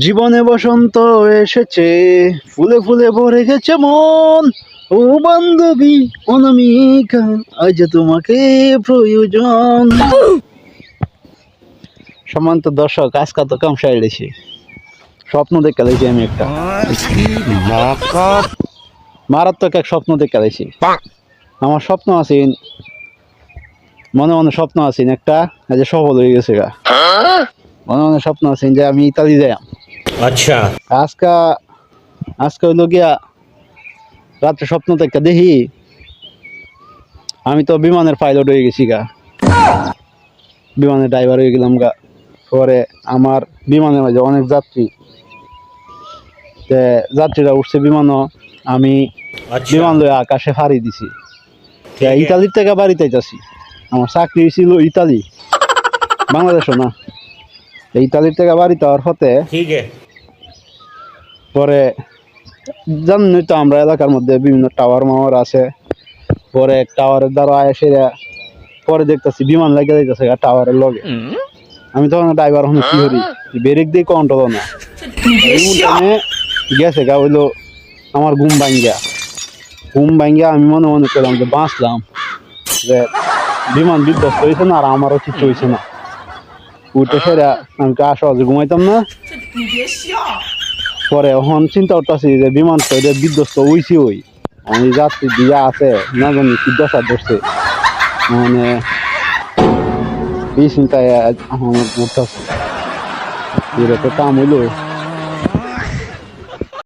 জীবনে বসন্ত এসেছে, ফুলে ফুলে ভরে গেছে মন। ও বান্ধবী অনামিকা, আজ তোমাকে প্রয়োজন। সম্মানিত দর্শক, আজকে তো কাম সাইডেছি, স্বপ্ন দেখে লাইছি আমি একটা মারাত্মক এক স্বপ্ন দেখে লাইছি। আমার স্বপ্ন আছে, মনে মনে স্বপ্ন আছে একটা, আজ সফল হয়ে গেছে গা। মনে মনে স্বপ্ন আছে যে আমি ইতালি যাই। আচ্ছা, আজকে হইল গিয়া রাত্রে স্বপ্ন দেখে দেখি আমি তো বিমানের পাইলট হয়ে গেছি গা, বিমানের ড্রাইভার হয়ে গেলাম গা। পরে আমার বিমানের মাঝে অনেক যাত্রীরা উঠছে বিমানও, আমি বিমান লয়ে আকাশে ফাড়ি দিছি। ইতালির থেকে বাড়িতে যাচ্ছি, আমার চাকরি ছিল ইতালি, বাংলাদেশও না। ইতালির থেকে বাড়িতে হওয়ার পথে পরে জানি তো আমরা এলাকার মধ্যে বিভিন্ন টাওয়ার মাওয়ার আছে। পরে টাওয়ারের দ্বারা এসে পরে দেখতেছি বিমান লেগে যাইতেছে টাওয়ারের লগে। আমি তখন ড্রাইভার হন কি করি, ব্রেক দিয়ে কন্ট্রোল না গেছে গা। হইলো আমার ঘুম ভাঙ্গিয়া আমি মনে মনে করলাম যে বাঁচলাম, যে বিমান বিধ্বস্ত হয়েছে না, আর আমারও কিছু হয়েছে না। উঠে সেরা আমি সহজে ঘুমাইতাম না। পরে এখন চিন্তা করতেছি যে বিমান তো বিধ্বস্ত হয়েছি, ওই আমি যাত্রী দিয়া আছে না জানি কি দশা ধরছে, মানে এই চিন্তায় আমার ঘুরতেছে। এটা তো কাম হইলো।